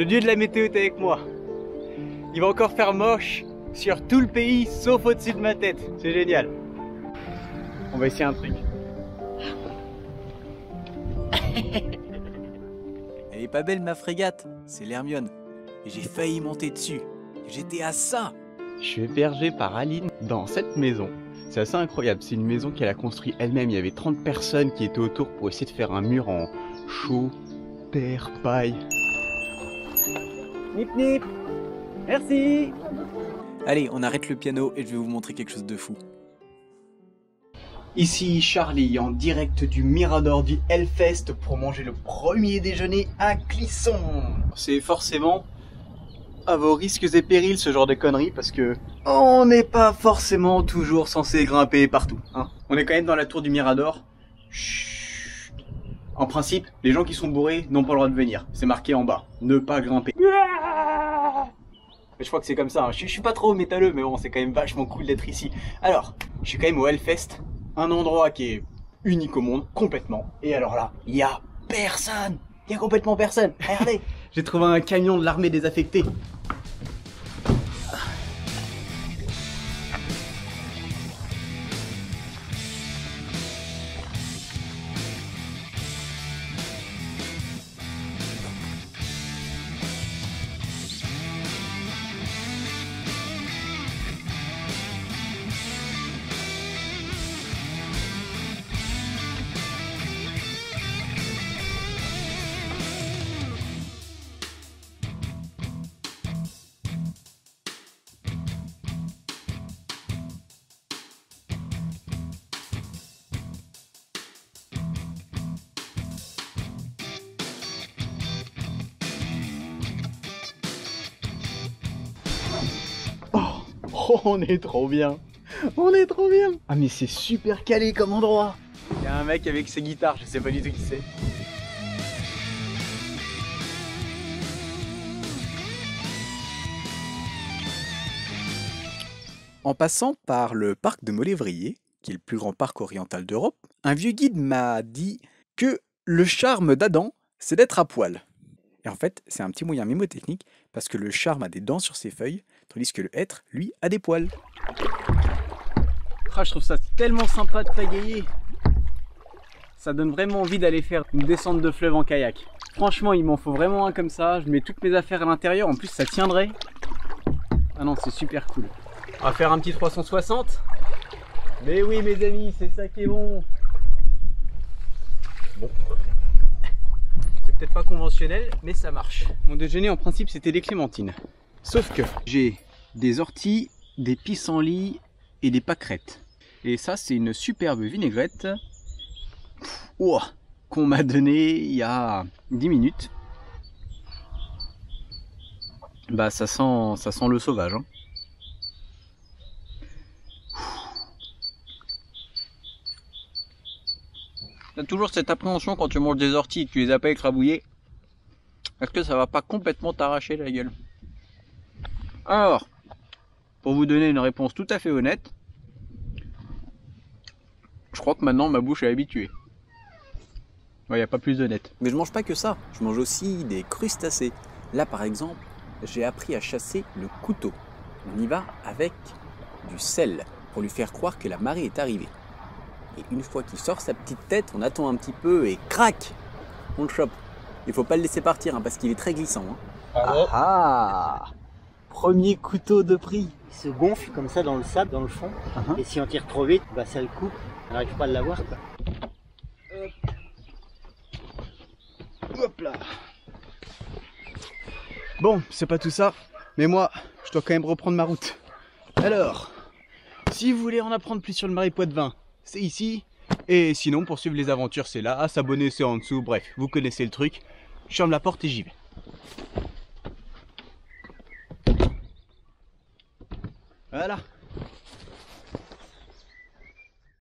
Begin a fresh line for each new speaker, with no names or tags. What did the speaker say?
dieu de la météo est avec moi. Il va encore faire moche sur tout le pays sauf au-dessus de ma tête. C'est génial. On va essayer un truc.
Elle est pas belle ma frégate, c'est l'Hermione. Et j'ai failli monter dessus. J'étais à ça.
Je suis hébergé par Aline dans cette maison. C'est assez incroyable, c'est une maison qu'elle a construite elle-même. Il y avait 30 personnes qui étaient autour pour essayer de faire un mur en chaux, terre, paille. Nip nip. Merci.
Allez, on arrête le piano et je vais vous montrer quelque chose de fou.
Ici Charlie en direct du Mirador du Hellfest pour manger le premier déjeuner à Clisson. C'est forcément à vos risques et périls ce genre de conneries parce que on n'est pas forcément toujours censé grimper partout. Hein. On est quand même dans la tour du Mirador. Chut. En principe, les gens qui sont bourrés n'ont pas le droit de venir. C'est marqué en bas. Ne pas grimper. Je crois que c'est comme ça. Hein. Je suis pas trop métalleux, mais bon, c'est quand même vachement cool d'être ici. Alors, je suis quand même au Hellfest. Un endroit qui est unique au monde, complètement. Et alors là, il y a personne. Il y a complètement personne. Regardez. J'ai trouvé un camion de l'armée désaffectée. Oh, on est trop bien. On est trop bien. Ah mais c'est super calé comme endroit. Il y a un mec avec ses guitares, je sais pas du tout qui c'est.
En passant par le parc de Molévrier, qui est le plus grand parc oriental d'Europe, un vieux guide m'a dit que le charme d'Adam, c'est d'être à poil. Et en fait, c'est un petit moyen mnémotechnique parce que le charme a des dents sur ses feuilles, tandis que le hêtre, lui, a des poils.
Ah, je trouve ça tellement sympa de pagayer. Ça donne vraiment envie d'aller faire une descente de fleuve en kayak. Franchement, il m'en faut vraiment un comme ça. Je mets toutes mes affaires à l'intérieur. En plus, ça tiendrait. Ah non, c'est super cool. On va faire un petit 360. Mais oui, mes amis, c'est ça qui est bon. Bon. C'est peut-être pas conventionnel, mais ça marche. Mon déjeuner, en principe, c'était des clémentines. Sauf que j'ai des orties, des pissenlits et des pâquerettes. Et ça, c'est une superbe vinaigrette qu'on m'a donnée il y a 10 minutes. Bah, ça sent le sauvage. Hein. T'as toujours cette appréhension quand tu manges des orties et que tu les as pas écrabouillées. Est-ce que ça va pas complètement t'arracher la gueule? Alors, pour vous donner une réponse tout à fait honnête, je crois que maintenant ma bouche est habituée. Ouais, y a pas plus honnête.
Mais je mange pas que ça, je mange aussi des crustacés. Là par exemple, j'ai appris à chasser le couteau. On y va avec du sel pour lui faire croire que la marée est arrivée. Et une fois qu'il sort sa petite tête, on attend un petit peu et crac, on le chope. Il faut pas le laisser partir hein, parce qu'il est très glissant. Hein.
Ah, premier couteau de prix.
Il se gonfle comme ça dans le sable, dans le fond. Et si on tire trop vite, bah ça le coupe. On n'arrive pas à l'avoir.
Hop là. Bon, c'est pas tout ça, mais moi, je dois quand même reprendre ma route. Alors, si vous voulez en apprendre plus sur le marais Poitevin, c'est ici. Et sinon, pour suivre les aventures, c'est là. S'abonner, c'est en dessous. Bref, vous connaissez le truc. Je ferme la porte et j'y vais. Voilà.